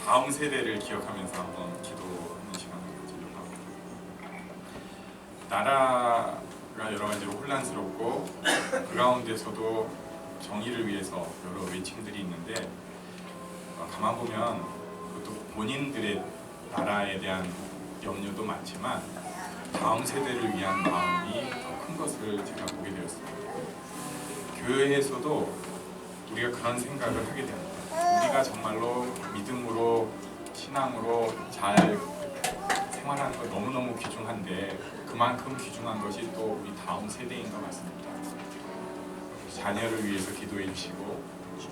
다음 세대를 기억하면서 한번 기도하는 시간을 가지려고 합니다. 나라가 여러 가지로 혼란스럽고 그 가운데서도 정의를 위해서 여러 외침들이 있는데 가만 보면 그것도 본인들의 나라에 대한 염려도 많지만 다음 세대를 위한 마음이 더 큰 것을 제가 보게 되었습니다. 교회에서도 우리가 그런 생각을 하게 됩니다. 우리가 정말로 믿음으로 신앙으로 잘 생활하는 것 너무너무 귀중한데 그만큼 귀중한 것이 또 우리 다음 세대인 것 같습니다. 자녀를 위해서 기도해 주시고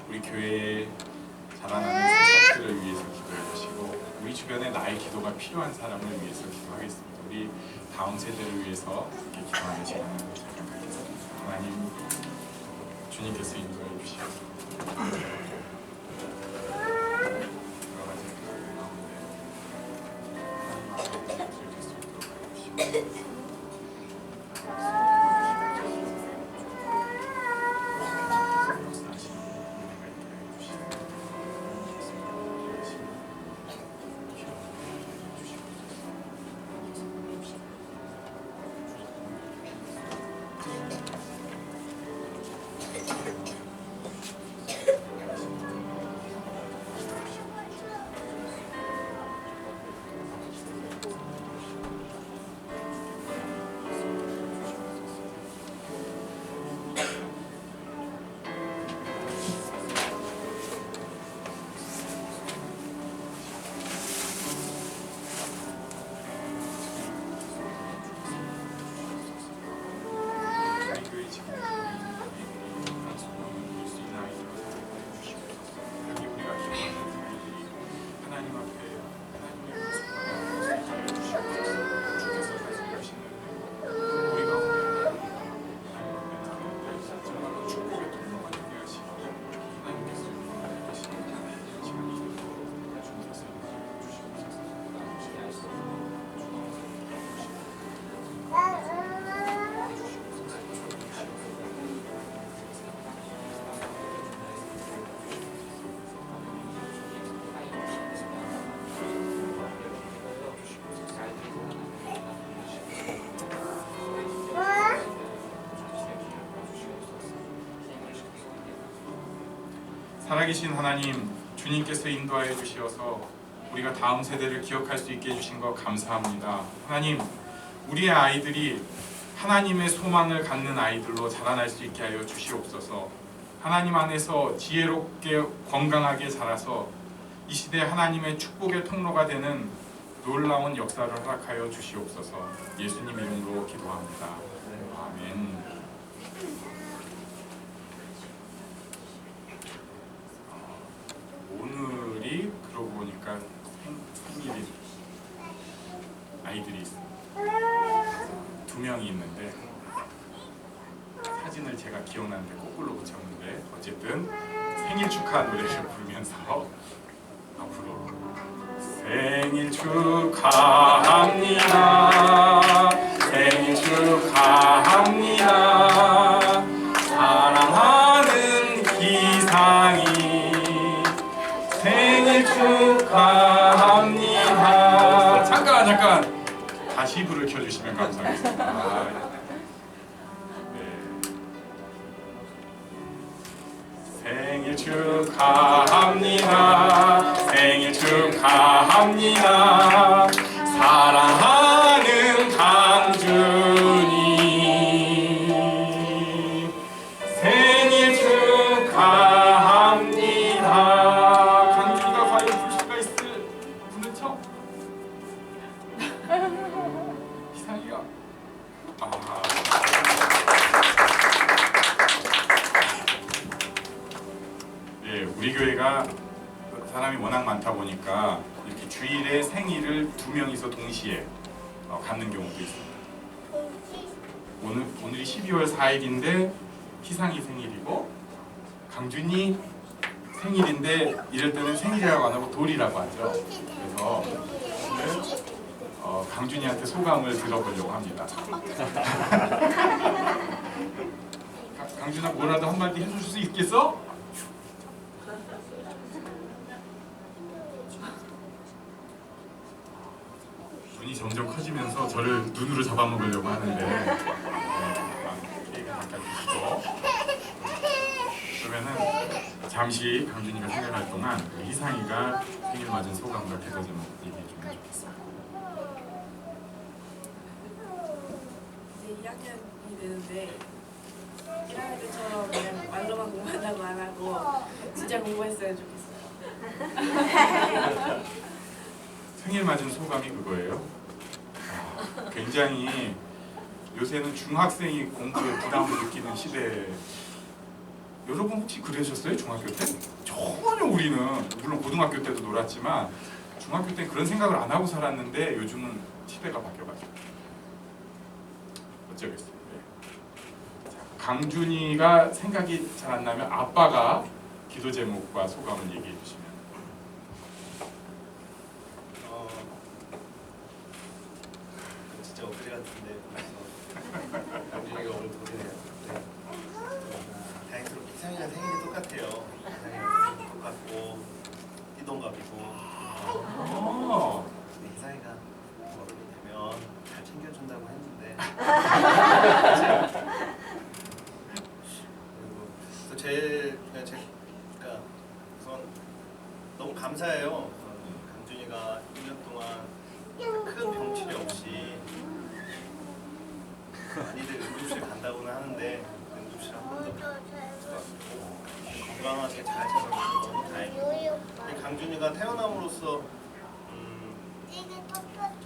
우리 교회에 자라나는 새싹들을 위해서 기도해 주시고 우리 주변에 나의 기도가 필요한 사람을 위해서 기도하겠습니다. 우리 다음 세대를 위해서 이렇게 기도하는 시간을 생각하겠습니다. 하나님 주님께서 인도해 주시옵소서. 살아계신 하나님, 주님께서 인도하여 주시어서 우리가 다음 세대를 기억할 수 있게 해주신 것 감사합니다. 하나님, 우리의 아이들이 하나님의 소망을 갖는 아이들로 자라날 수 있게 하여 주시옵소서. 하나님 안에서 지혜롭게 건강하게 자라서 이 시대 하나님의 축복의 통로가 되는 놀라운 역사를 허락하여 주시옵소서. 예수님 이름으로 기도합니다. 아멘. 오늘이 그러고 보니까 생일이 아이들이 두 명이 있는데 사진을 제가 기억나는데 거꾸로 붙였는데 어쨌든 생일 축하 노래를 부르면서 앞으로 생일 축하합니다. 생일 축하합니다. 사랑하는 기상이 생일 축하합니다. 잠깐 다시 불을 켜주시면 감사하겠습니다. 생일 축하합니다. 생일 축하합니다. 사랑하는 강준이 생일 축하합니다. 강준이가 과연 불 수가 있을 부는 척? 희상이가 예, 우리 교회가 사람이 워낙 많다 보니까 이렇게 주일에 생일을 2명이서 동시에 갖는 경우도 있습니다. 오늘이 12월 4일인데 희상이 생일이고 강준이 생일인데 이럴 때는 생일이라고 안 하고 돌이라고 하죠. 그래서 오늘 강준이한테 소감을 들어보려고 합니다. 강준아 뭐라도 한마디 해줄 수 있겠어? 눈이 점점 커지면서 저를 눈으로 잡아먹으려고 하는데 케이크 잠깐 주시고 그러면은 잠시 강준이가 생각할 동안 희상이가 생일 맞은 소감과 계절 좀 얘기해 주면 좋겠습니다. 이제 2학년이 되는데 1학년 때처럼 그냥 말로만 공부한다고 안 하고 진짜 공부했어야 좋겠어요. 생일 맞은 소감이 그거예요? 굉장히 요새는 중학생이 공부에 부담을 느끼는 시대. 여러분 혹시 그러셨어요? 중학교 때? 전혀 우리는 물론 고등학교 때도 놀았지만 중학교 때 그런 생각을 안 하고 살았는데 요즘은 시대가 바뀌어가지고 어쩌겠어요. 네. 강준이가 생각이 잘 안 나면 아빠가 기도 제목과 소감을 얘기해 주시면. 진짜 엊그제 같은데 벌써 강준이가 오늘 도전해요. 다행스럽게 희상이랑 생일이 똑같아요. 희상이랑 생일이 똑같고 띠동갑이고 근데 희상이가 어른이 되면 잘 챙겨준다고 했는데 그리고 또 그러니까 우선 너무 감사해요. 강준이가 1년 동안 큰 병치레 없이 많이들 응급실 간다고는 하는데 응급실 한 번도 못 갔고 건강하게 잘 자라서 너무 다행이고 강준이가 태어남으로써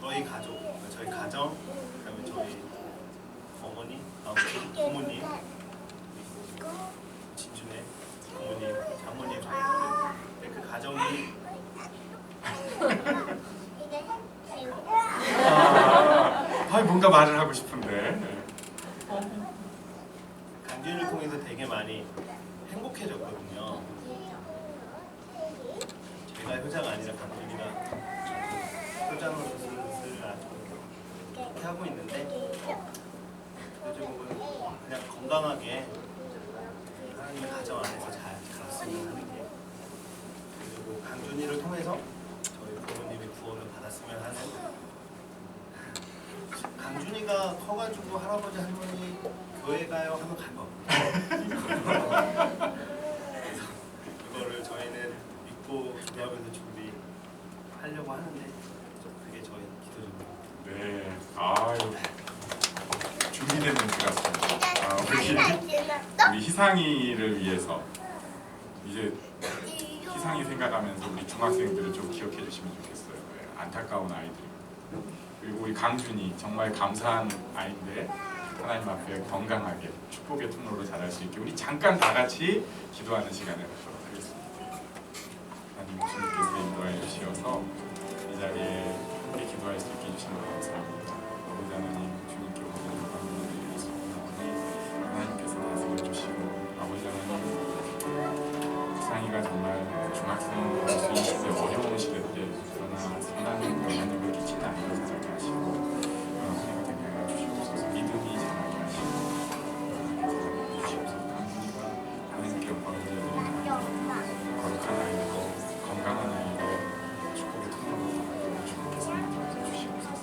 저희 가족, 저희 가정, 그다음에 저희 어머니, 부모님, 그리고 진준의 부모님, 장모님 저희 그 가정이 뭔가 말을 하고 싶은데. 강준이를 통해서 되게 많이 행복해졌거든요. 제가 효자가 아니라 강준이가 효자노릇을 아주 이렇게 하고 있는데 요즘은 그냥 건강하게 하나님의 가정 안에서 잘 살았으면 하는 게 그리고 강준이를 통해서 저희 부모님의 구원을 받았으면 하는 강준이가 커가지고 할아버지 할머니 교회 가요 하면 갈 거고 그거를 저희는 믿고 기도하면서 준비하려고 하는데 그게 저희 기도입니다. 네, 아유 준비된 멘트 같습니다. 우리 희상이를 위해서 이제 희상이 생각하면서 우리 중학생들을 좀 기억해 주시면 좋겠어요. 네, 안타까운 아이들. 그리고 우리 강준이 정말 감사한 아이인데 하나님 앞에 건강하게 축복의 통로로 자랄 수 있게 우리 잠깐 다 같이 기도하는 시간을 갖도록 하겠습니다. 하나님 주님께서 인도하여 주시어서 이 자리에 함께 기도할 수 있게 해주시는 것 감사합니다. 아버지 하나님 주님께 모든 영광을 드리겠습니다. 하나님께서 다스려 주시고 아버지 하나님 희상이가 정말 중학생 될 수 있을 어려운 시대 때 그러나 선한 영향력을 끼치는 아이로 살게 하시고 하나님과 되게 하여 주시옵소서. 믿음이 자라게 하시고 주시옵소서. 강준이가 하나님께 영광을 드리는 거룩한 아이로 건강한 아이로 축복의 통로로 나아가기를 주님께서 인도하여 주시옵소서.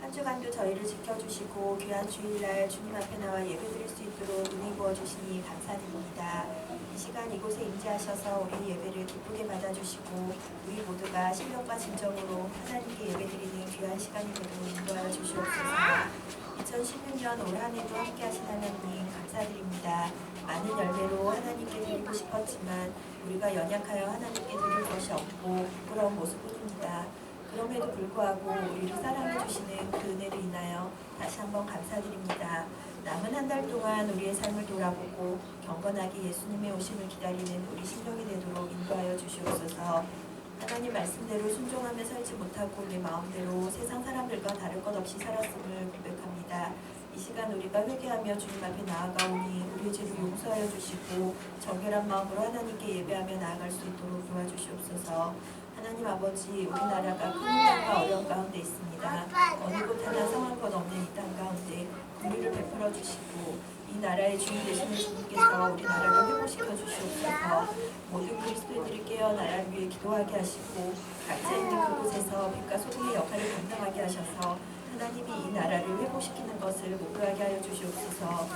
한 주간도 저희를 지켜주시고 귀한 주일날 주님 앞에 나와 예배드릴 수 있도록 은혜 부어주시니 감사드립니다. 이 시간 이곳에 임재하셔서 우리 예배를 기쁘게 받아주시고 우리 모두가 신령과 진정으로 하나님께 예배드리는 귀한 시간이 되도록 인도하여 주시옵소서. 2016년 올 한해도 함께하신 하나님 감사드립니다. 많은 열매로 하나님께 드리고 싶었지만 우리가 연약하여 하나님께 드릴 것이 없고 부끄러운 모습뿐입니다. 그럼에도 그럼에도 불구하고 우리를 사랑해 주시는 그 은혜로 인하여 다시 한번 감사드립니다. 남은 한 달 동안 우리의 삶을 돌아보고 경건하게 예수님의 오심을 기다리는 우리 심령이 되도록 인도하여 주시옵소서. 하나님 말씀대로 순종하며 살지 못하고 우리 마음대로 세상 사람들과 다를 것 없이 살았음을 고백합니다. 이 시간 우리가 회개하며 주님 앞에 나아가오니 우리의 죄를 용서하여 주시고 정결한 마음으로 하나님께 예배하며 나아갈 수 있도록 도와주시옵소서. 하나님 아버지, 우리나라가 큰 혼란과 어려움 가운데 있습니다. 어느 곳 하나 성할 것 없는 이 땅 가운데 긍휼을 베풀어 주시고 이 나라의 주인 되시는 주님께서 우리나라를 회복시켜 주시옵소서. 모든 그리스도인들이 깨어 나라를 위해 기도하게 하시고 각자 있는 그곳에서 빛과 소금의 역할을 감당하게 하셔서 하나님이 이 나라를 회복시키는 것을 목표하게 하여 주시옵소서.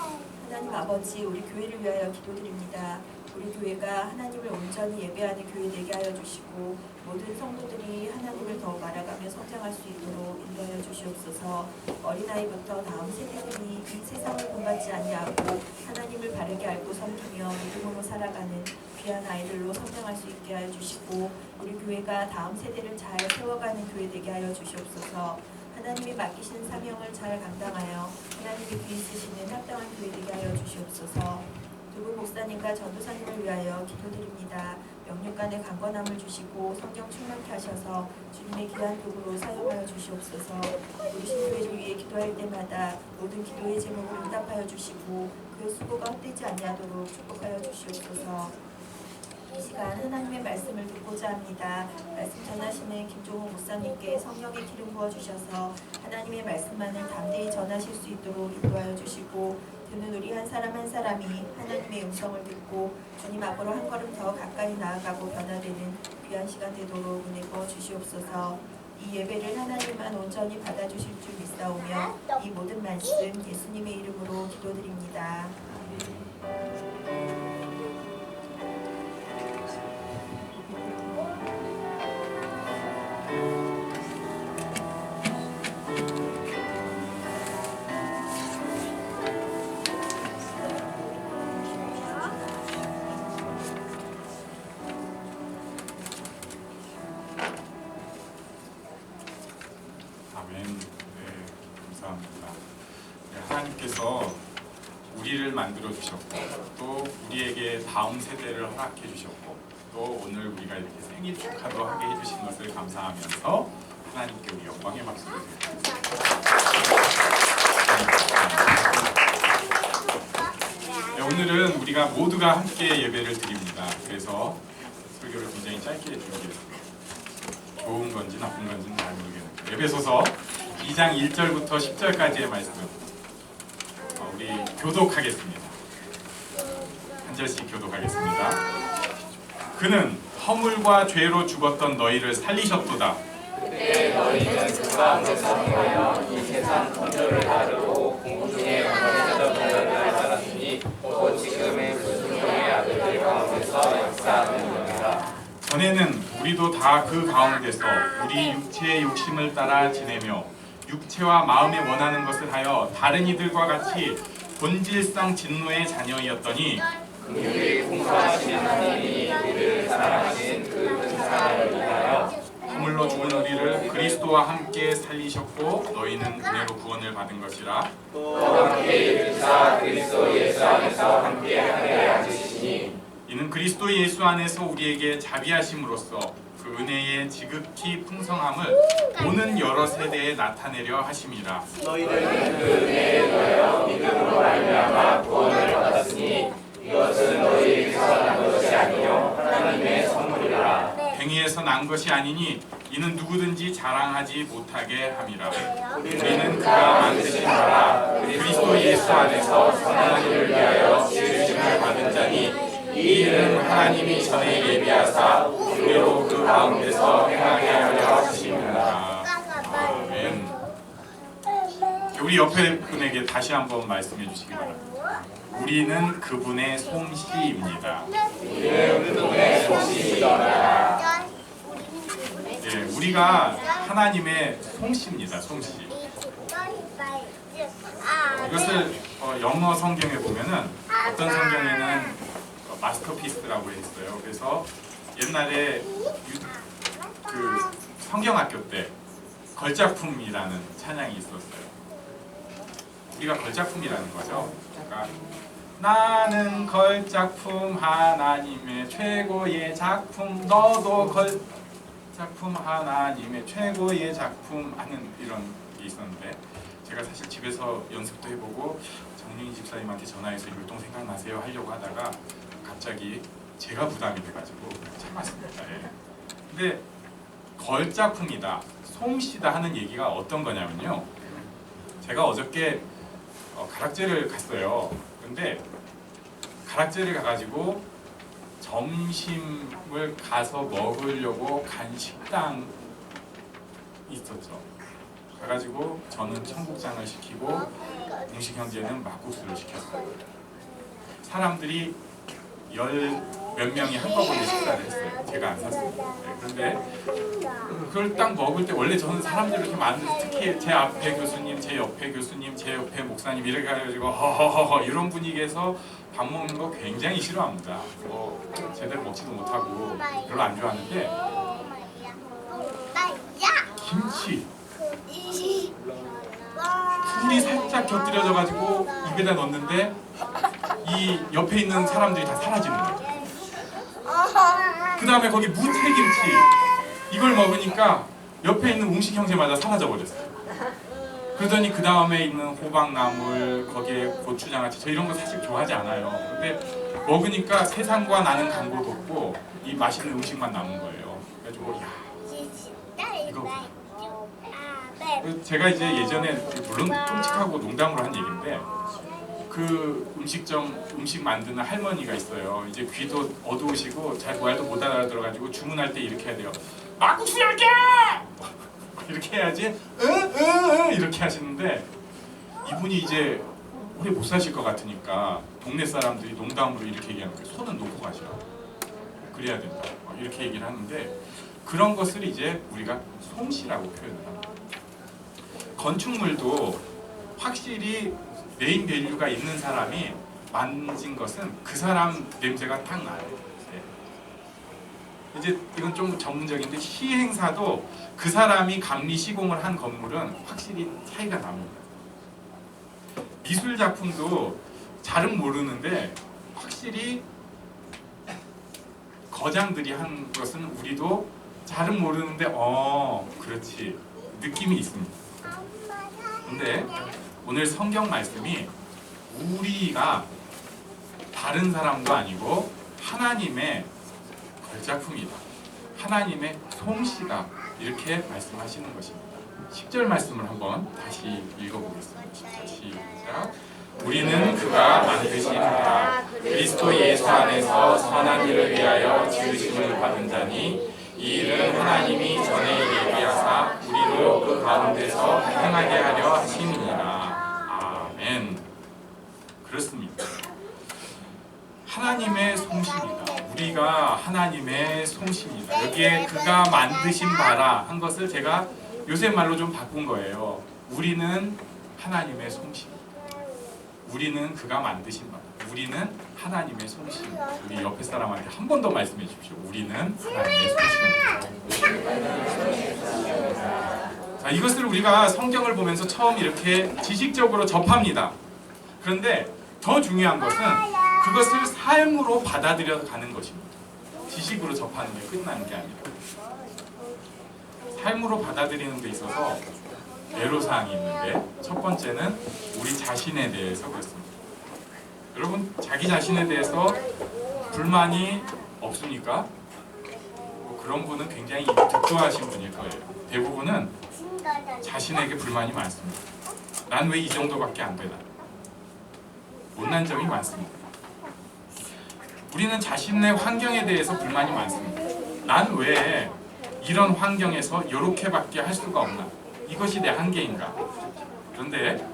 하나님 아버지, 우리 교회를 위하여 기도드립니다. 우리 교회가 하나님을 온전히 예배하는 교회 되게 하여 주시고 모든 성도들이 하나님을 더욱 알아가며 성장할 수 있도록 인도하여 주시옵소서. 어린아이부터 다음 세대들이 이 세상을 본받지 아니하고 하나님을 바르게 알고 섬기며 믿음으로 살아가는 귀한 아이들로 성장할 수 있게 하여 주시고 우리 교회가 다음 세대를 잘 세워가는 교회 되게 하여 주시옵소서. 하나님이 맡기신 사명을 잘 감당하여 하나님이 귀 있으시는 합당한 교회 되게 하여 주시옵소서. 두 분 목사님과 전도사님을 위하여 기도드립니다. 영육간의 강건함을 주시고 성령 충만케 하셔서 주님의 귀한 도구로 사용하여 주시옵소서. 우리 신교회를 위해 기도할 때마다 모든 기도의 제목을 응답하여 주시고 그의 수고가 헛되지 아니하도록 축복하여 주시옵소서. 이 시간 하나님의 말씀을 듣고자 합니다. 말씀 전하시는 김종호 목사님께 성령의 기름 부어주셔서 하나님의 말씀만을 담대히 전하실 수 있도록 인도하여 주시고 듣는 우리 한 사람 한 사람이 하나님의 음성을 듣고 주님 앞으로 한 걸음 더 가까이 나아가고 변화되는 귀한 시간 되도록 은혜 부어 주시옵소서. 이 예배를 하나님만 온전히 받아주실 줄 믿사오며 이 모든 말씀 예수님의 이름으로 기도드립니다. 하나님께서 우리를 만들어 주셨고 또 우리에게 다음 세대를 허락해 주셨고 또 오늘 우리가 이렇게 생일 축하도 하게 해주신 것을 감사하면서 하나님께 우리 영광의 박수를 드립니다. 네, 오늘은 우리가 모두가 함께 예배를 드립니다. 그래서 설교를 굉장히 짧게 드리겠습니다. 좋은 건지 나쁜 건지는 잘 모르겠는데 에베소서 2장 1절부터 10절까지의 말씀 우리 교독하겠습니다. 한 절씩 교독하겠습니다. 그는 허물과 죄로 죽었던 너희를 살리셨도다. 그때 너희는 그 가운데서 행하여 이 세상 풍조를 따르고 공중의 영광의 자들을 따랐으니 곧 지금의 불순종의 아들들 가운데서 역사하는 영이라. 전에는 우리도 다 그 가운데서 우리 육체의 욕심을 따라 지내며 육체와 마음에 원하는 것을 하여 다른 이들과 같이 본질상 진노의 자녀이었더니 긍휼이 풍성하신 하나님이 우리를 사랑하신 그 큰 사랑을 인하여 허물로 죽은 우리를 그리스도와 함께 살리셨고 너희는 은혜로 구원을 받은 것이라. 또 함께 일으키사 그리스도 예수 안에서 함께 하늘에 앉으시니 이는 그리스도 예수 안에서 우리에게 자비하심으로써 그 은혜의 지극히 풍성함을 오는 여러 세대에 나타내려 하심이라. 너희는 그 은혜에 더하여 믿음으로 말미암아 구원을 받았으니 이것은 너희에게서 난 것이 아니요 하나님의 선물이라. 팽이에서 난 것이 아니니 이는 누구든지 자랑하지 못하게 함이라. 우리는 그가 만드신 나라 그리스도 예수 안에서 선한 일을 위하여 지으심을 받은 자니 이 일은 하나님이 전에 예비하사 우리로 그 가운데서 행하게 하려 하심이라. 아멘. 우리 옆에 분에게 다시 한번 말씀해 주시기 바랍니다. 우리는 그분의 솜씨입니다. 우리는 그분의 솜씨입니다. 예, 우리가 하나님의 솜씨입니다. 솜씨. 이것을 영어 성경에 보면은 어떤 성경에는 마스터피스라고 했어요. 그래서 옛날에 그 성경학교 때 걸작품이라는 찬양이 있었어요. 우리가 걸작품이라는 거죠. 그러니까 나는 걸작품 하나님의 최고의 작품, 너도 걸작품 하나님의 최고의 작품 하는 이런 게 있었는데, 제가 사실 집에서 연습도 해보고 정윤희 집사님한테 전화해서 율동 생각나세요 하려고 하다가 갑자기 제가 부담이 돼가지고 참았습니다. 예. 근데 걸작품이다, 솜씨다 하는 얘기가 어떤 거냐면요, 제가 어저께 가락제를 갔어요. 근데 가락제를 가가지고 점심을 가서 먹으려고 간 식당이 있었죠. 가가지고 저는 청국장을 시키고 웅식 형제는 막국수를 시켰어요. 사람들이 몇 명이 한꺼번에 식사를 했어요. 제가 안 샀어요. 네, 그런데 그걸 딱 먹을 때, 원래 저는 사람들 이렇게 많은데 특히 제 앞에 교수님, 제 옆에 교수님, 제 옆에 목사님 이렇게 해가지고 허허허 이런 분위기에서 밥 먹는 거 굉장히 싫어합니다. 제대로 먹지도 못하고 별로 안 좋아하는데, 김치 풀이 살짝 곁들여져가지고 입에다 넣었는데 이 옆에 있는 사람들이 다 사라지는 거예요. 그 다음에 거기 무채김치 이걸 먹으니까 옆에 있는 웅식 형제마다 사라져 버렸어요. 그러더니 그 다음에 있는 호박나물, 거기에 고추장아찌, 저 이런 거 사실 좋아하지 않아요. 근데 먹으니까 세상과 나는 광고도 없고 이 맛있는 음식만 남은 거예요. 그래가지고 야, 이거 제가 이제 예전에 물론 끔찍하고 농담으로 한 얘기인데, 그 음식 만드는 할머니가 있어요. 이제 귀도 어두우시고 잘 말도 못 알아들어가지고 주문할 때 이렇게 해야 돼요. 막국수 10개! 이렇게 해야지 이렇게 하시는데, 이분이 이제 오래 못 사실 것 같으니까 동네 사람들이 농담으로 이렇게 얘기하는 거예요. 손은 놓고 가시라. 그래야 된다. 이렇게 얘기를 하는데, 그런 것을 이제 우리가 솜씨라고 표현을 합니다. 건축물도 확실히 메인 밸류가 있는 사람이 만진 것은 그 사람 냄새가 딱 나요. 네. 이제 이건 좀 전문적인데, 시행사도 그 사람이 감리 시공을 한 건물은 확실히 차이가 납니다. 미술 작품도 잘은 모르는데 확실히 거장들이 한 것은 우리도 잘은 모르는데 그렇지 느낌이 있습니다. 근데 오늘 성경 말씀이 우리가 다른 사람도 아니고 하나님의 걸작품이다, 하나님의 솜씨다, 이렇게 말씀하시는 것입니다. 10절 말씀을 한번 다시 읽어보겠습니다. 10절 시작. 우리는 그가 만드신 바 그리스도 예수 안에서 선한 일을 위하여 지으심을 받은 자니, 이 일은 하나님이 전에 예비하사 우리로 그 가운데서 행하게 하려 하심이니라. 아멘. 그렇습니다. 하나님의 솜씨입니다. 우리가 하나님의 솜씨입니다. 여기에 그가 만드신 바라 한 것을 제가 요새 말로 좀 바꾼 거예요. 우리는 하나님의 솜씨입니다. 우리는 그가 만드신 바라. 우리는 하나님의 솜씨입니다. 우리 옆에 사람한테 한 번 더 말씀해 주십시오. 우리는 하나님의 솜씨입니다. 자, 이것을 우리가 성경을 보면서 처음 이렇게 지식적으로 접합니다. 그런데 더 중요한 것은 그것을 삶으로 받아들여 가는 것입니다. 지식으로 접하는 게 끝나는 게 아니라 삶으로 받아들이는 데 있어서 애로사항이 있는데, 첫 번째는 우리 자신에 대해서 그렇습니다. 여러분, 자기 자신에 대해서 불만이 없습니까? 그런 분은 굉장히 득도하신 분일 거예요. 대부분은 자신에게 불만이 많습니다. 난 왜 이 정도밖에 안 되나? 못난 점이 많습니다. 우리는 자신의 환경에 대해서 불만이 많습니다. 난 왜 이런 환경에서 이렇게밖에 할 수가 없나? 이것이 내 한계인가? 그런데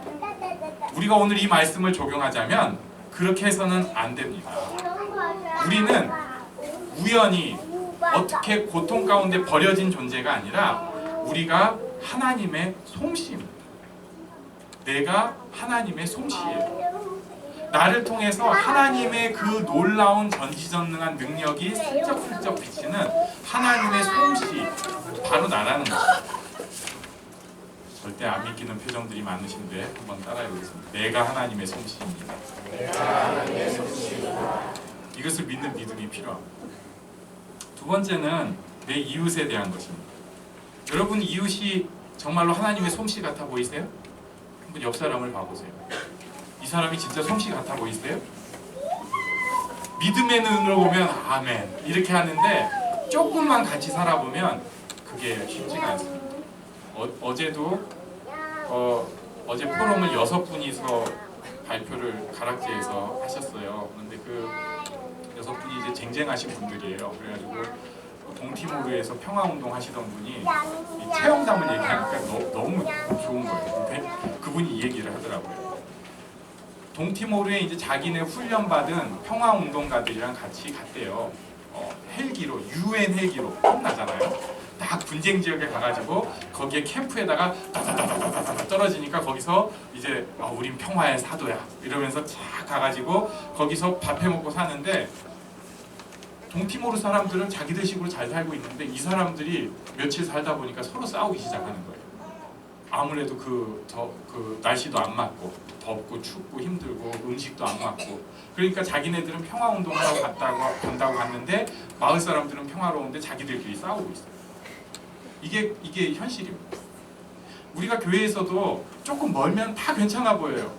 우리가 오늘 이 말씀을 적용하자면 그렇게 해서는 안 됩니다. 우리는 우연히 어떻게 고통 가운데 버려진 존재가 아니라 우리가 하나님의 솜씨입니다. 내가 하나님의 솜씨예요. 나를 통해서 하나님의 그 놀라운 전지전능한 능력이 슬쩍슬쩍 비치는 하나님의 솜씨, 바로 나라는 것입니다. 절대 안 믿기는 표정들이 많으신데 한번 따라해 보겠습니다. 내가 하나님의 솜씨입니다. 이것을 믿는 믿음이 필요합니다. 두 번째는 내 이웃에 대한 것입니다. 여러분 이웃이 정말로 하나님의 솜씨 같아 보이세요? 한번 옆 사람을 봐보세요. 이 사람이 진짜 솜씨 같아 보이세요? 믿음의 눈으로 보면 아멘 이렇게 하는데 조금만 같이 살아보면 그게 쉽지가 않습니다. 어제도 어제 포럼을 6분이서 발표를 가락지에서 하셨어요. 그런데 그 6분이 이제 쟁쟁하신 분들이에요. 그래가지고 동티모르에서 평화운동 하시던 분이 이 체험담을 얘기하니까 너무 좋은 거예요. 근데 그분이 이 얘기를 하더라고요. 동티모르에 이제 자기네 훈련받은 평화운동가들이랑 같이 갔대요. 헬기로, UN 헬기로 혼나잖아요. 딱 분쟁 지역에 가가지고 거기에 캠프에다가 다다다다다다 떨어지니까 거기서 이제 우린 평화의 사도야 이러면서 쫙 가가지고 거기서 밥 해먹고 사는데 동티모르 사람들은 자기들 식으로 잘 살고 있는데 이 사람들이 며칠 살다 보니까 서로 싸우기 시작하는 거예요. 아무래도 그 날씨도 안 맞고 덥고 춥고 힘들고 음식도 안 맞고 그러니까 자기네들은 평화운동하러 간다고 갔는데 마을 사람들은 평화로운데 자기들끼리 싸우고 있어요. 이게 현실입니다. 우리가 교회에서도 조금 멀면 다 괜찮아 보여요.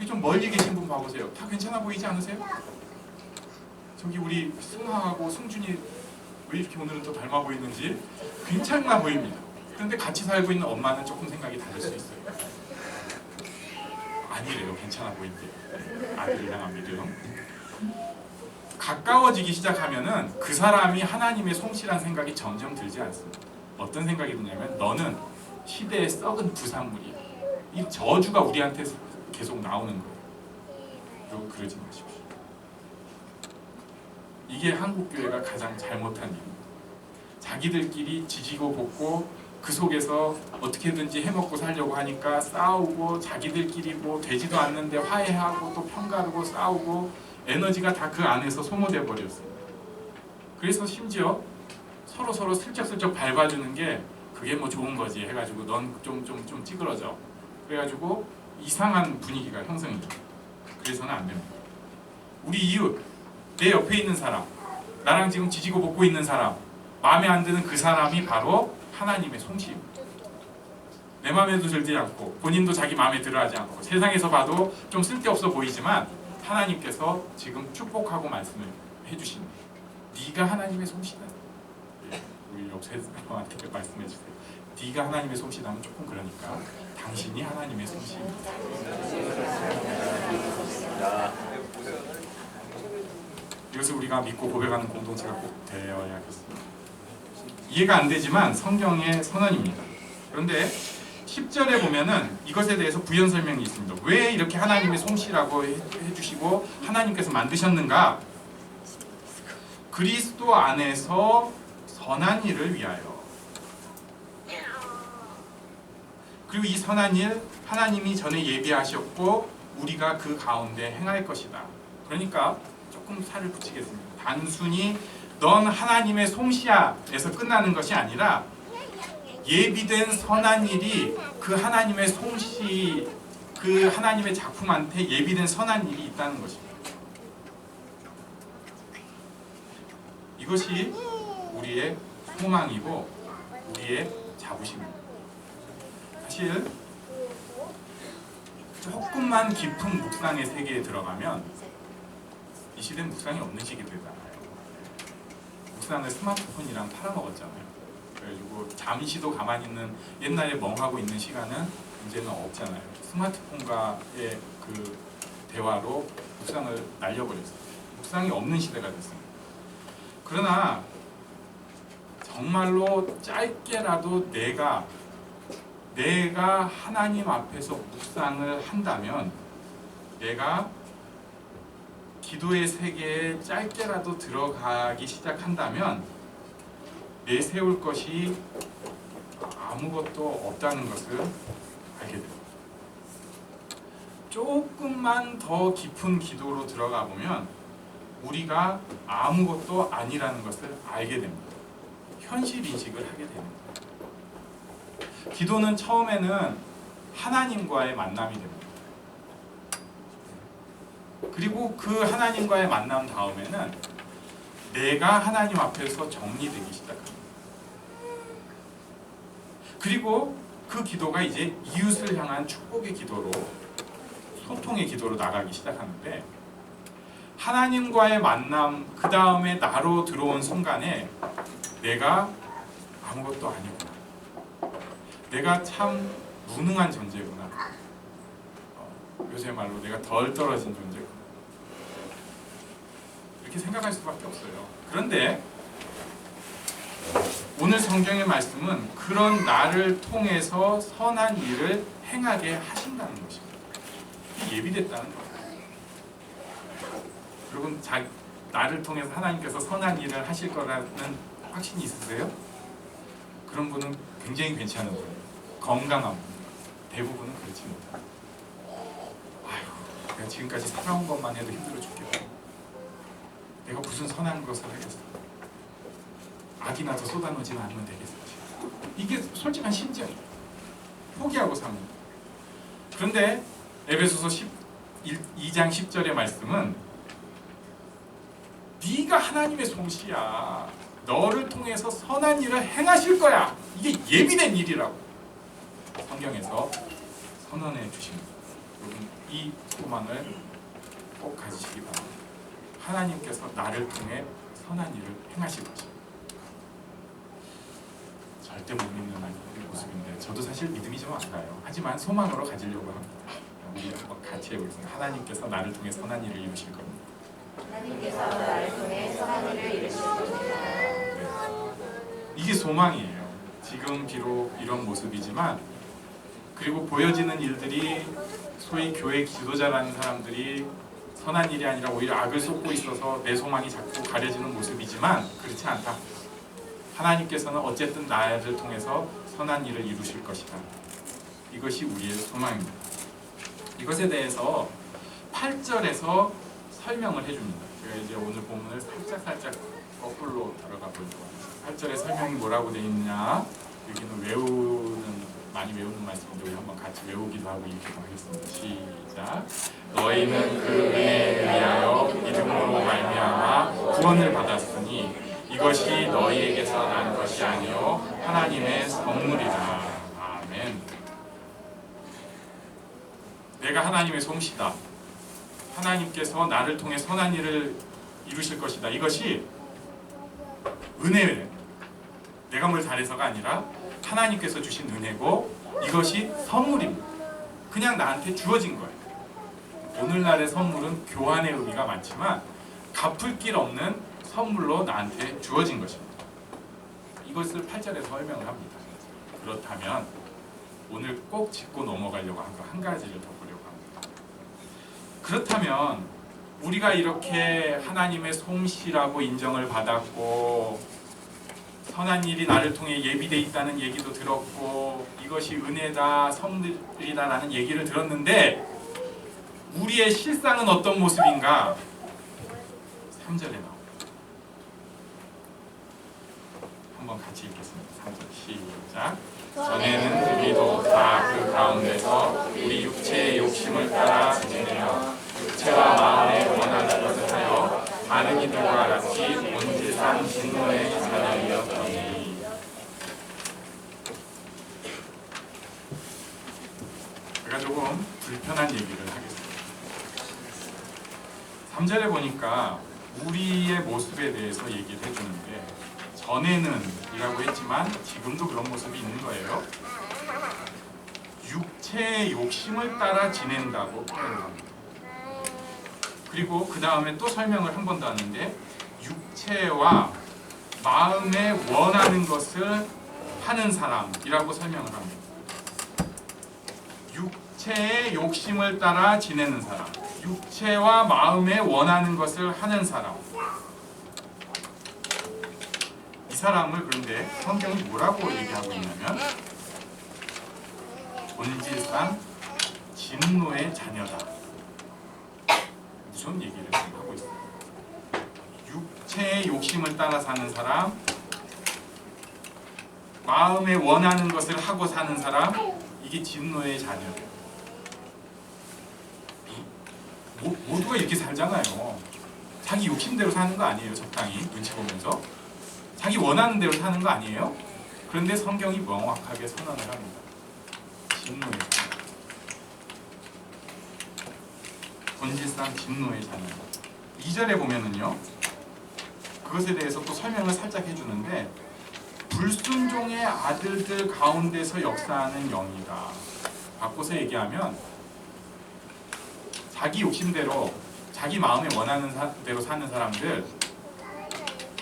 좀 멀리 계신 분 봐보세요. 다 괜찮아 보이지 않으세요? 저기 우리 승하하고 승준이 왜 이렇게 오늘은 또 닮아 보이는지 괜찮아 보입니다. 그런데 같이 살고 있는 엄마는 조금 생각이 다를 수 있어요. 아니래요. 괜찮아 보인대요. 아들을 향한 믿음. 가까워지기 시작하면은 그 사람이 하나님의 솜씨란 생각이 점점 들지 않습니다. 어떤 생각이 드냐면 너는 시대의 썩은 부산물이야. 이 저주가 우리한테 계속 나오는 거예요. 여러분 그러지 마십시오. 이게 한국교회가 가장 잘못한 일입니다. 자기들끼리 지지고 볶고 그 속에서 어떻게든지 해먹고 살려고 하니까 싸우고 자기들끼리 뭐 되지도 않는데 화해하고 또 편가르고 싸우고 에너지가 다 그 안에서 소모돼 버렸어요. 그래서 심지어 서로 슬쩍슬쩍 밟아주는 게 그게 뭐 좋은 거지 해가지고 넌 좀 찌그러져. 그래가지고 이상한 분위기가 형성이 돼요. 그래서는 안 됩니다. 우리 이웃, 내 옆에 있는 사람, 나랑 지금 지지고 볶고 있는 사람, 마음에 안 드는 그 사람이 바로 하나님의 솜씨입니다. 내 마음에도 들지 않고 본인도 자기 마음에 들어하지 않고 세상에서 봐도 좀 쓸데없어 보이지만 하나님께서 지금 축복하고 말씀을 해주십니다. 네가 하나님의 솜씨다. 우리 옆 사람한테 말씀해 주세요. 네가 하나님의 솜씨라면 조금 그러니까 당신이 하나님의 솜씨입니다. 이것을 우리가 믿고 고백하는 공동체가 꼭 되어야겠습니다. 이해가 안 되지만 성경의 선언입니다. 그런데 10절에 보면은 이것에 대해서 부연 설명이 있습니다. 왜 이렇게 하나님의 솜씨라고 해주시고 하나님께서 만드셨는가? 그리스도 안에서 선한 일을 위하여. 그리고 이 선한 일 하나님이 전에 예비하셨고 우리가 그 가운데 행할 것이다. 그러니까 조금 살을 붙이겠습니다. 단순히 넌 하나님의 솜씨야에서 끝나는 것이 아니라 예비된 선한 일이 그 하나님의 솜씨, 그 하나님의 작품한테 예비된 선한 일이 있다는 것입니다. 이것이 우리의 소망이고 우리의 자부심입니다. 사실 조금만 깊은 묵상의 세계에 들어가면 이 시대는 묵상이 없는 시기들이잖아요. 묵상을 스마트폰이랑 팔아먹었잖아요. 그래가지고 잠시도 가만히 있는 옛날에 멍하고 있는 시간은 이제는 없잖아요. 스마트폰과의 그 대화로 묵상을 날려버렸어요. 묵상이 없는 시대가 됐습니다. 그러나 정말로 짧게라도 내가 하나님 앞에서 묵상을 한다면 내가 기도의 세계에 짧게라도 들어가기 시작한다면 내세울 것이 아무것도 없다는 것을 알게 됩니다. 조금만 더 깊은 기도로 들어가 보면 우리가 아무것도 아니라는 것을 알게 됩니다. 현실 인식을 하게 됩니다. 기도는 처음에는 하나님과의 만남이 됩니다. 그리고 그 하나님과의 만남 다음에는 내가 하나님 앞에서 정리되기 시작합니다. 그리고 그 기도가 이제 이웃을 향한 축복의 기도로, 소통의 기도로 나가기 시작하는데, 하나님과의 만남 그 다음에 나로 들어온 순간에 내가 아무것도 아니구나, 내가 참 무능한 존재구나, 요새 말로 내가 덜 떨어진 존재구나, 이렇게 생각할 수밖에 없어요. 그런데 오늘 성경의 말씀은 그런 나를 통해서 선한 일을 행하게 하신다는 것입니다. 이게 예비됐다는 거예요. 여러분, 나를 통해서 하나님께서 선한 일을 하실 거라는 확신이 있으세요? 그런 분은 굉장히 괜찮은 분이에요. 건강한 분. 대부분은 그렇지 못해요. 아휴, 내가 지금까지 살아온 것만 해도 힘들어 죽겠다. 내가 무슨 선한 것을 하겠어? 악이나 더 쏟아놓지는 않으면 되겠어. 이게 솔직한 심정이에요. 포기하고 삽니다. 그런데 에베소서 2장 10절의 말씀은 네가 하나님의 솜씨야, 너를 통해서 선한 일을 행하실 거야, 이게 예비된 일이라고 성경에서 선언해 주십니다. 여러분, 이 소망을 꼭 가지시기 바랍니다. 하나님께서 나를 통해 선한 일을 행하실 것입니다. 절대 못 믿는 모습인데 저도 사실 믿음이 좀 안 가요. 하지만 소망으로 가지려고 합니다. 우리 한번 같이 해보겠습니다. 하나님께서 나를 통해 선한 일을 이루실 겁니다. 하나님께서 나를 통해 선한 일을 이루실 겁니다. 네. 이게 소망이에요. 지금 비록 이런 모습이지만, 그리고 보여지는 일들이 소위 교회 지도자라는 사람들이 선한 일이 아니라 오히려 악을 쏟고 있어서 내 소망이 자꾸 가려지는 모습이지만 그렇지 않다. 하나님께서는 어쨌든 나를 통해서 선한 일을 이루실 것이다. 이것이 우리의 소망입니다. 이것에 대해서 8절에서 설명을 해줍니다. 제가 이제 오늘 본문을 살짝 거꾸로 들어가 보려고 합니다. 8절에 설명이 뭐라고 되어 있느냐, 여기는 많이 외우는 말씀인데 우리 한번 같이 외우기도 하고 읽기도 하겠습니다. 시작. 너희는 그 은혜에 의하여 믿음으로 말미암아 구원을 받았으니 이것이 너희에게서 난 것이 아니요 하나님의 선물이다. 아멘. 내가 하나님의 솜씨다. 하나님께서 나를 통해 선한 일을 이루실 것이다. 이것이 은혜예요. 내가 뭘 잘해서가 아니라 하나님께서 주신 은혜고, 이것이 선물입니다. 그냥 나한테 주어진 거예요. 오늘날의 선물은 교환의 의미가 많지만 갚을 길 없는 선물로 나한테 주어진 것입니다. 이것을 8절에 설명을 합니다. 그렇다면 오늘 꼭 짚고 넘어가려고 한 거 한 가지를 더 보려고 합니다. 그렇다면 우리가 이렇게 하나님의 솜씨라고 인정을 받았고, 선한 일이 나를 통해 예비되어 있다는 얘기도 들었고, 이것이 은혜다, 선물이다라는 얘기를 들었는데 우리의 실상은 어떤 모습인가? 3절에 나옵니다. 한번 같이 읽겠습니다. 3절 시작. 전에는 우리도 다 그 가운데서 우리 육체의 욕심을 따라 지내며 육체와 마음에 원하는 것을 하여 다른 이들과 같이 본질상 진노의 자녀이었더니. 제가 조금 불편한 얘기를 하겠습니다. 3절에 보니까 우리의 모습에 대해서 얘기를 해주는데, 전에는 이라고 했지만 지금도 그런 모습이 있는 거예요. 육체의 욕심을 따라 지낸다고 표현을 합니다. 그리고 그 다음에 또 설명을 한 번 더 하는데, 육체와 마음에 원하는 것을 하는 사람이라고 설명을 합니다. 육체의 욕심을 따라 지내는 사람, 육체와 마음에 원하는 것을 하는 사람. 이 사람을 그런데 성경이 뭐라고 얘기하고 있냐면 본질상 진노의 자녀다. 무슨 얘기를 하고 있어요? 육체의 욕심을 따라 사는 사람, 마음에 원하는 것을 하고 사는 사람, 이게 진노의 자녀예요. 모두가 이렇게 살잖아요. 자기 욕심대로 사는 거 아니에요. 적당히 눈치 보면서 자기 원하는 대로 사는 거 아니에요. 그런데 성경이 명확하게 선언을 합니다. 진노의 자녀, 본질상 진노의 자녀. 2절에 보면은요, 그것에 대해서 또 설명을 살짝 해주는데, 불순종의 아들들 가운데서 역사하는 영이다. 바꿔서 얘기하면 자기 욕심대로 자기 마음에 원하는 대로 사는 사람들,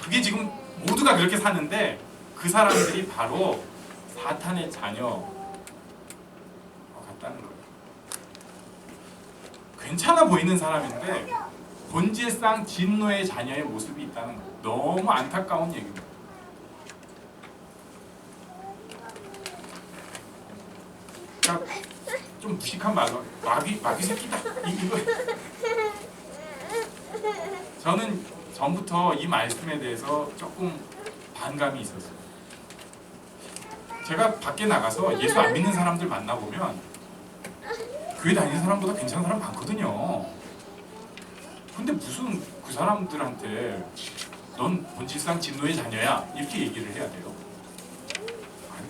그게 지금 모두가 그렇게 사는데 그 사람들이 바로 사탄의 자녀 같다는 거예요. 괜찮아 보이는 사람인데 본질상 진노의 자녀의 모습이 있다는 거예요. 너무 안타까운 얘기입니다. 그러니까 좀 무식한 말로 마귀 새끼다 이거. 저는 전부터 이 말씀에 대해서 조금 반감이 있었어요. 제가 밖에 나가서 예수 안 믿는 사람들 만나보면 교회 다니는 사람보다 괜찮은 사람 많거든요. 근데 무슨 그 사람들한테 넌 본질상 진노의 자녀야 이렇게 얘기를 해야 돼요?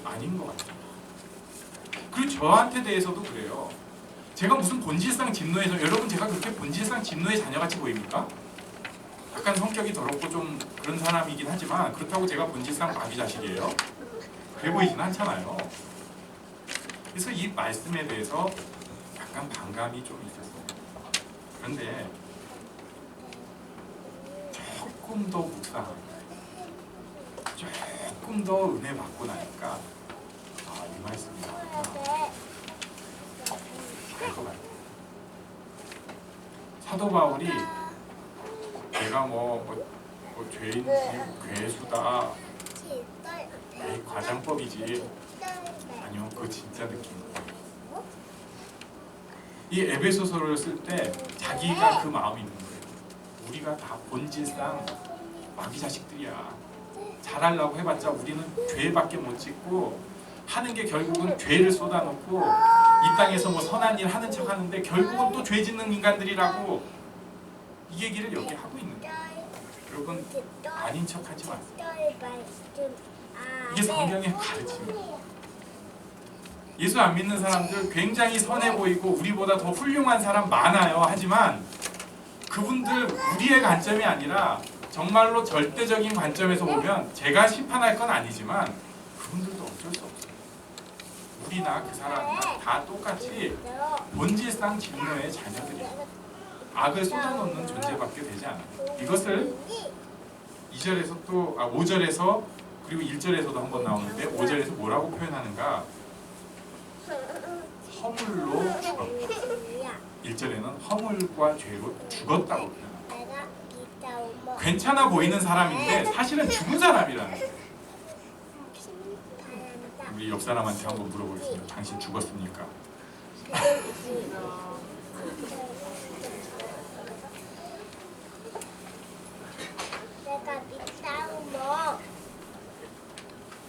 아닌 것 같아요. 그리고 저한테 대해서도 그래요. 제가 무슨 본질상 진노의 자녀, 여러분 제가 그렇게 본질상 진노의 자녀같이 보입니까? 약간 성격이 더럽고 좀 그런 사람이긴 하지만 그렇다고 제가 본질상 마귀 자식이에요? 그래 보이진 않잖아요. 그래서 이 말씀에 대해서 약간 반감이 좀 있었어요. 그런데 조금 더 묵상하고 조금 더 은혜 받고 나니까 이 말씀이 알 것 같아요. 사도 바울이 내가 뭐 죄인지 괴수다, 에이 과장법이지, 아니요, 그거 진짜 느낌. 이 에베소서를 쓸 때 자기가 그 마음이 있는 거예요. 우리가 다 본질상 마귀 자식들이야. 잘하려고 해봤자 우리는 죄밖에 못 짓고 하는 게 결국은 죄를 쏟아놓고 이 땅에서 뭐 선한 일 하는 척 하는데 결국은 또 죄 짓는 인간들이라고 이 얘기를 여기 하고 있는 거예요. 여러분 아닌 척 하지 마세요. 이게 성경의 가르침이에요. 예수 안 믿는 사람들 굉장히 선해 보이고 우리보다 더 훌륭한 사람 많아요. 하지만 그분들 우리의 관점이 아니라 정말로 절대적인 관점에서 보면 제가 심판할 건 아니지만 그분들도 어쩔 수 없어요. 우리나 그 사람이나 다 똑같이 본질상 진노의 자녀들이에요. 악을 쏟아놓는 존재밖에 되지 않아요. 이것을 2절에서 또 5절에서 그리고 1절에서도 한번 나오는데 5절에서 뭐라고 표현하는가? 허물로 죽었다. 1절에는 허물과 죄로 죽었다고 표현합니다. 괜찮아 보이는 사람인데 사실은 죽은 사람이라는 거예요. 우리 옆 사람한테 한번 물어보겠습니다. 당신 죽었습니까?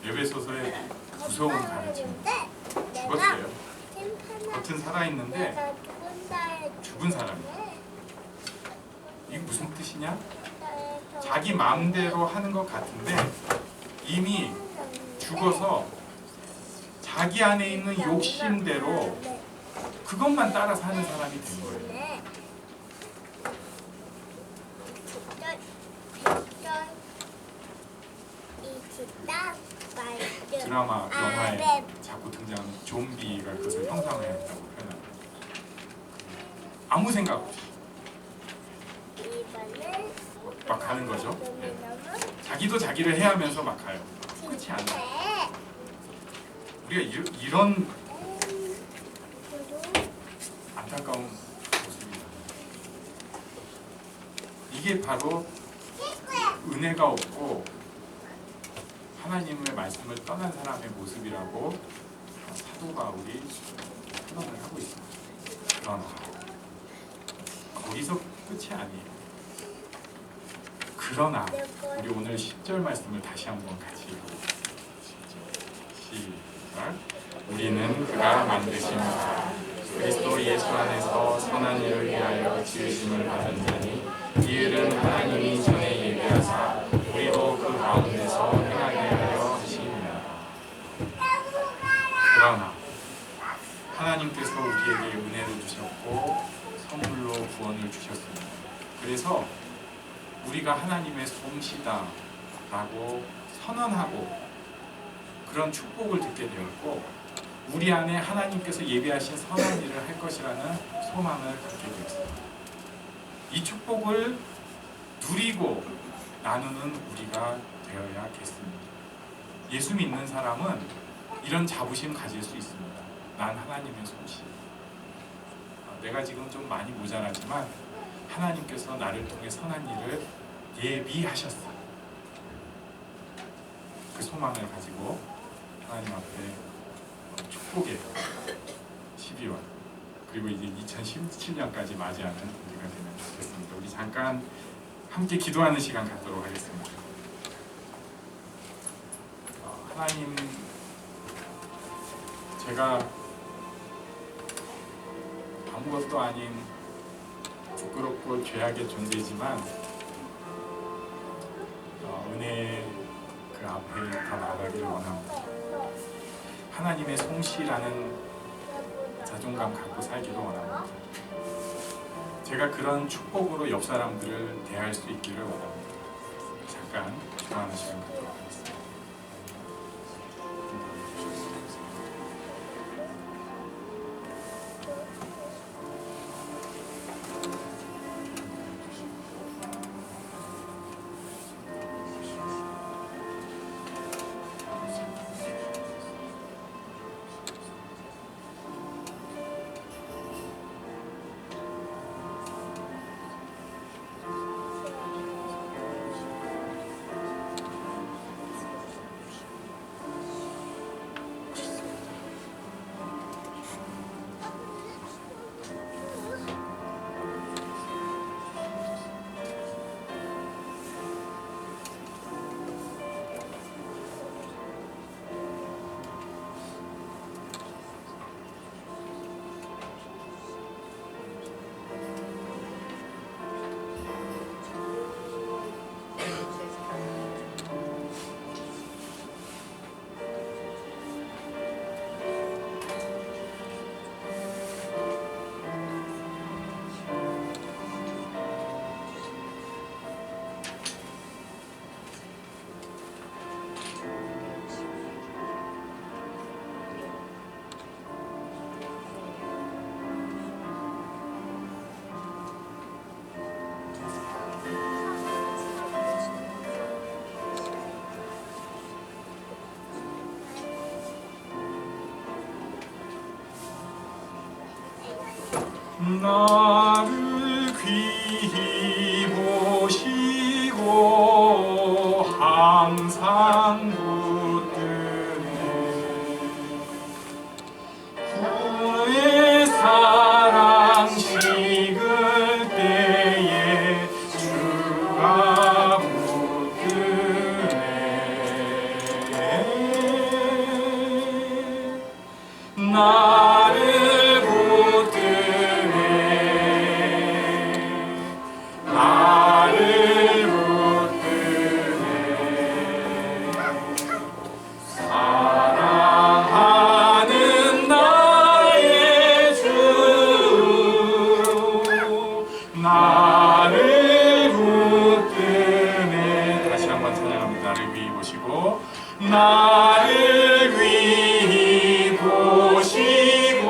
에베소서의 무서운 가르침. 죽었어요. 겉은 살아있는데 죽은 사람이에요. 이게 무슨 뜻이냐? 자기 마음대로 하는 것 같은데 이미 죽어서 자기 안에 있는 욕심대로 그것만 따라 사는 사람이 된 거예요. 드라마, 영화에 자꾸 등장하는 좀비가 그것을 형상화했다고 표현합니다. 아무 생각 없이 막 가는 거죠. 네. 자기도 자기를 해하면서 막 가요. 끝이 안 나요. 우리가 이런 안타까운 모습입니다. 이게 바로 은혜가 없고 하나님의 말씀을 떠난 사람의 모습이라고 사도 바울이 선언을 하고 있습니다. 그러나 거기서 끝이 아니에요. 그러나 우리 오늘 10절 말씀을 다시 한번 같이 읽어보겠습니다. 우리는 그가 만드신 바 그리스도 예수 안에서 선한 일을 위하여 지으심을 받은 자니 이 일은 하나님이 전에 예비하사 우리도 그 가운데서 행하게 하려 하심이라. 그러나 하나님께서 우리에게 은혜를 주셨고 선물로 구원을 주셨습니다. 그래서 우리가 하나님의 솜씨다 라고 선언하고 그런 축복을 듣게 되었고 우리 안에 하나님께서 예비하신 선한 일을 할 것이라는 소망을 갖게 되었습니다. 이 축복을 누리고 나누는 우리가 되어야겠습니다. 예수 믿는 사람은 이런 자부심 가질 수 있습니다. 난 하나님의 솜씨. 내가 지금 좀 많이 모자라지만 하나님께서 나를 통해 선한 일을 예비하셨어요. 그 소망을 가지고 하나님 앞에 축복의 12월 그리고 이제 2017년까지 맞이하는 우리가 되면 좋겠습니다. 우리 잠깐 함께 기도하는 시간 갖도록 하겠습니다. 하나님, 제가 아무것도 아닌 부끄럽고 죄악의 존재지만 은혜의 그 앞에 다 나가기를 원합니다. 하나님의 솜씨라는 자존감 갖고 살기를 원합니다. 제가 그런 축복으로 옆 사람들을 대할 수 있기를 원합니다. 잠깐 기도하는 시간 갖도록 하겠습니다. 나를 귀히 보시고 항상 붙드네 후의 사랑 식을 때에 주가 붙드네 나를 나를 위히 보시고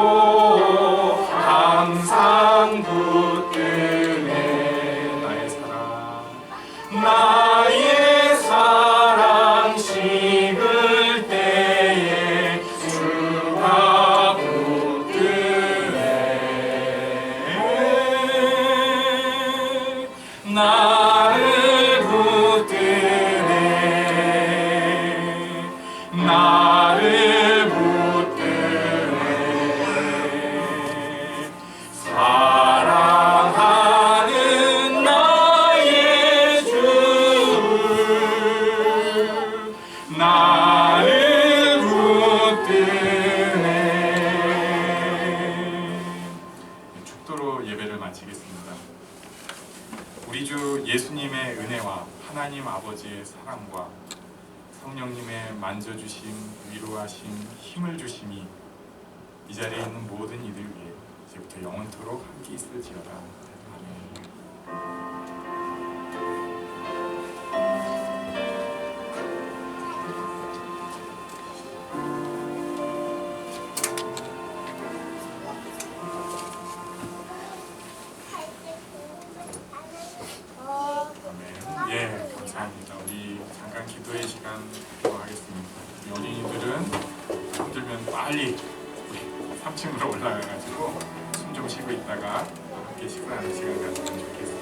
하나님의 은혜와 하나님 아버지의 사랑과 성령님의 만져주심, 위로하심, 힘을 주심이 이 자리에 있는 모든 이들 위해 이제부터 영원토록 함께 있을지어다. 아멘. 아멘. 예, 감사합니다. 우리 잠깐 기도의 시간 하겠습니다. 우리 어린이들은 힘들면 빨리 3층으로 올라가가지고 숨 좀 쉬고 있다가 함께 식사하는 시간 가지면 좋겠습니다.